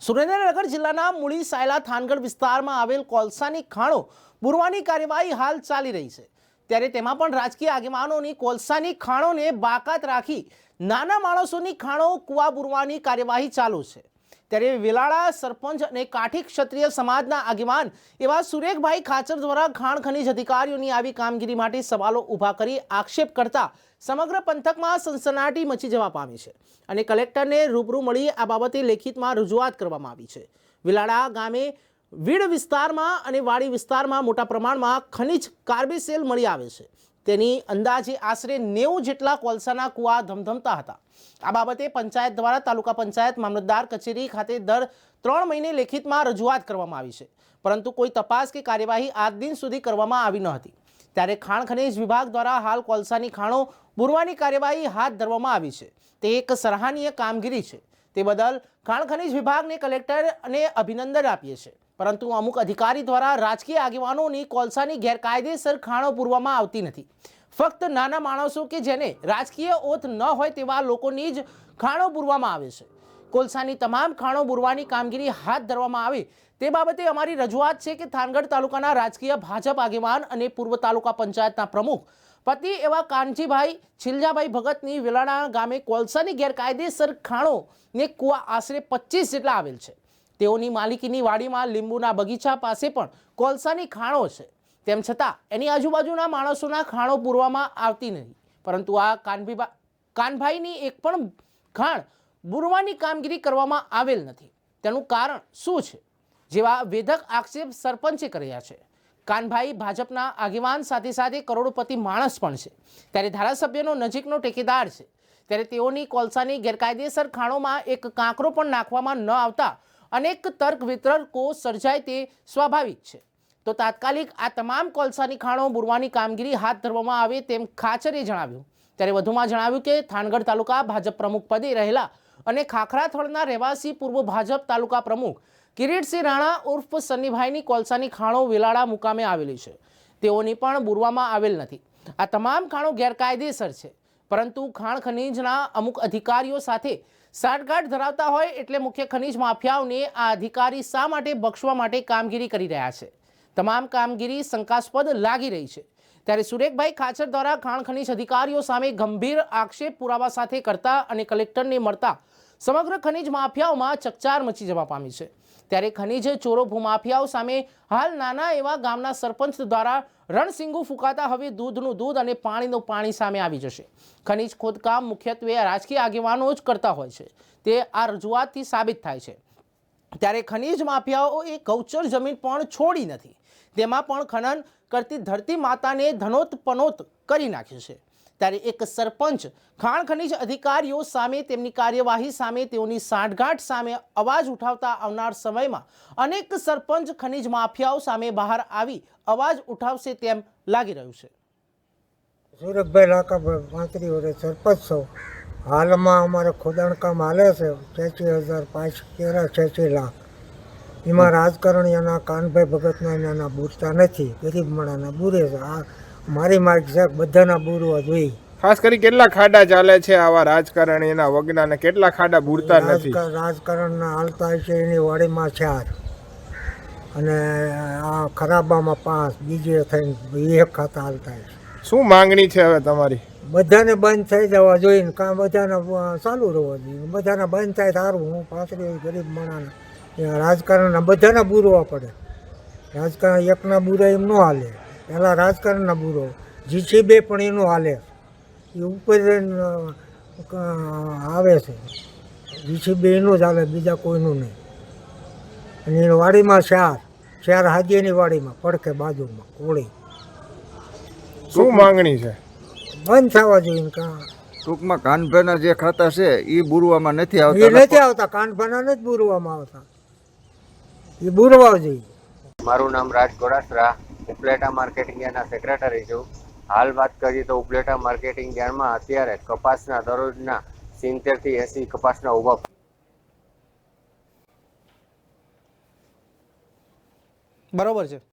સુરેન્દ્રનગર જિલ્લાના મૂળી સાયલા થાનગઢ વિસ્તારમાં આવેલ કોલસાની ખાણો પૂરવાની કાર્યવાહી હાલ ચાલી રહી છે। ત્યારે તેમાં પણ રાજકીય આગેવાનોની કોલસાની ખાણોને બાકાત રાખી નાના માણસોની ખાણો કુવા પૂરવાની કાર્યવાહી ચાલુ છે। ત્યારે વેલાળા સરપંચ અને કાઠી ક્ષત્રિય સમાજના આગેવાન એવા સુરેખભાઈ ખાચર દ્વારા ખાણ ખનીજ અધિકારીઓની આવી કામગીરી માટે સવાલો ઊભા કરી આક્ષેપ કરતા સમગ્ર પંથકમાં સનસનાટી મચી જવા પામી છે અને કલેક્ટરને રૂબરૂ મળી આ બાબતે લેખિતમાં રજૂઆત કરવામાં આવી છે। વેલાળા ગામે વીડ વિસ્તારમાં અને વાડી વિસ્તારમાં મોટા પ્રમાણમાં ખનીજ કાર્બેસેલ મળી આવે છે। તેની અંદાજે આશરે 90 જેટલા કોલસાના કુવા ધમધમતા હતા। આ બાબતે પંચાયત દ્વારા તાલુકા પંચાયત મામલતદાર કચેરી ખાતે દર 3 મહિને લેખિતમાં રજૂઆત કરવામાં આવી છે, પરંતુ કોઈ તપાસ કે કાર્યવાહી આજ દિન સુધી કરવામાં આવી ન હતી। ત્યારે ખાણ ખનીજ વિભાગ દ્વારા હાલ કોલસાની ખાણો પૂરવાની કાર્યવાહી હાથ ધરવામાં આવી છે। તે એક સરાહનીય કામગીરી છે। તે બદલ ખાણ ખનીજ વિભાગને કલેક્ટર અને અભિનંદન આપીએ છીએ, પરંતુ અમુક અધિકારી દ્વારા રાજકીય આગેવાનોની કોલસાની ગેરકાયદેસર ખાણો પૂરવામાં આવતી નથી। ફક્ત નાના માણસો કે જેને રાજકીય ઓથ ન હોય તેવા લોકોની જ ખાણો પૂરવામાં આવે છે। કોલસાની તમામ ખાણો પૂરવાની કામગીરી હાથ ધરવામાં આવે તે બાબતે અમારી રજૂઆત છે કે થાનગઢ તાલુકાના રાજકીય ભાજપ આગેવાન અને પૂર્વ તાલુકા પંચાયતના પ્રમુખ પતિ એવા કાનજીભાઈ છિલજાભાઈ ભગતની વેલાણા ગામે કોલસાની ગેરકાયદેસર ખાણો ને કુવા આશરે 25 જેટલા આવેલ છે। તેઓની માલિકીની વાડીમાં લીંબુના બગીચા પાસે પણ કોલસાની ખાણો છે। તેમ છતાં એની આજુબાજુના માણસોના ખાણો પૂરવામાં આવતી નથી, પરંતુ આ કાનભાઈની એક પણ ખાણ પૂરવાની કામગીરી કરવામાં આવેલ નથી। તેનું કારણ શું છે, જેવા વેધક આક્ષેપ સરપંચે કર્યા છે। કાનભાઈ ભાજપના આગેવાન સાથે સાથે કરોડોપતિ માણસ પણ છે, ત્યારે ધારાસભ્યનો નજીકનો ટેકેદાર છે। ત્યારે તેઓની કોલસાની ગેરકાયદેસર ખાણોમાં એક કાંકરો પણ નાખવામાં ન આવતા અનેક તર્ક વિતર્કો સર્જાય તે સ્વાભાવિક છે। તો તાત્કાલિક આ તમામ કોલસાની ખાણો પૂરવાની કામગીરી હાથ ધરવામાં આવે તેમ ખાચરે જણાવ્યું। ત્યારે વધુમાં જણાવ્યું કે થાનગઢ તાલુકા ભાજપ પ્રમુખ પદે રહેલા અને ખાખરાથળના રહેવાસી પૂર્વ ભાજપ તાલુકા પ્રમુખ કિરીટસિંહ રાણા ઉર્ફ સન્નીભાઈની કોલસાની ખાણો વેલાળા મુકામે આવેલી છે। તેઓની પણ પૂરવામાં આવેલ નથી। આ તમામ ખાણો ગેરકાયદેસર છે, પરંતુ ખાણ ખનીજના અમુક અધિકારીઓ સાથે સાઠગાંઠ ધરાવતા હોય એટલે મુખ્ય ખનીજ માફિયાઓને આ અધિકારી શા માટે બક્ષવા માટે કામગીરી કરી રહ્યા છે? તમામ કામગીરી શંકાસ્પદ લાગી રહી છે। ત્યારે સુરેખભાઈ ખાચર દ્વારા ખાણ ખનીજ અધિકારીઓ સામે ગંભીર આક્ષેપ પુરાવા સાથે કરતા અને કલેક્ટરને મળતા સમગ્ર ખનીજ માફિયાઓમાં ચકચાર મચી જવા પામી છે। ત્યારે ખનીજ ચોરો ભૂમાફિયાઓ સામે હાલ નાના એવા ગામના સરપંચ દ્વારા રણસિંગુ ફૂંકાતા હવે દૂધનું દૂધ અને પાણીનું પાણી સામે આવી જશે। ખનીજ ખોદકામ મુખ્યત્વે રાજકીય આગેવાનો જ કરતા હોય છે, તે આ રજૂઆતથી સાબિત થાય છે। ત્યારે ખનીજ માફિયાઓ એ ગૌચર જમીન પણ છોડી નથી, તેમાં પણ ખનન કરતી ધરતી માતાને ધનોતપનોત કરી નાખે છે। ત્યારે એક સરપંચ ખાણ ખનીજ અધિકારીઓ સામે તેમની કાર્યવાહી સામે તેઓની સાંઠગાંઠ સામે અવાજ ઉઠાવતા આવનાર સમયમાં અનેક સરપંચ ખનીજ માફિયાઓ સામે બહાર આવી અવાજ ઉઠાવશે તેમ લાગી રહ્યું છે। સુરતભાઈ લાકાભાઈ 35 વર્ષ સરપંચ છું। હાલમાં અમારે ખોદાણ કામ હાલે છે 86,586 લાખ। એમાં રાજકારણી એના કાનભાઈ ભગતના એના બૂરતા નથી, ગરીબ માણાના બૂરે છે। આ મારી માર્ગ છે, બધાના બૂરવા જોઈએ। ખાસ કરી કેટલા ખાડા ચાલે છે આવા રાજકારણીના વગડાને, કેટલા ખાડા બૂરતા નથી? રાજકારણના હાલતા છે એની વાડીમાં 4 અને આ ખરાબામાં 5, બીજે થઈને 1 ખાતા હાલતા છે। શું માંગણી છે હવે તમારી? બધાને બંધ થઈ જવા જોઈએ ને કાં બધાને ચાલુ રહેવા જોઈએ। બધાને બંધ થાય સારું। હું પાછળ ગરીબ માણાના રાજકારણના બધાના બૂરવા પડે। રાજકારણ એકના બૂરા એમ ન હાલે, પહેલાં રાજકારણના બૂરો જીસીબી પણ એનું હાલે, એ ઉપર આવે છે જીસીબી એનું જ હાલે, બીજા કોઈનું નહીં। અને એની વાડીમાં 4 હાજીની વાડીમાં પડખે બાજુમાં કોળી। શું માંગણી છે? બંધ થવા જોઈએ કાં ટૂંકમાં કાનભાઈના જે ખાતા છે એ બુરવામાં નથી એ આવતા, નથી આવતા, કાનભાના નથી બૂરવામાં આવતા, એ બૂરવા જોઈએ। મારું નામ રાજ ગોડાસરા, ઉપલેટા માર્કેટિંગ યાર્ડના સેક્રેટરી છું। હાલ વાત કરીએ તો ઉપલેટા માર્કેટિંગ યાર્ડમાં અત્યારે કપાસના દરરોજના 70 થી 80 કપાસના ઊભા બરોબર છે।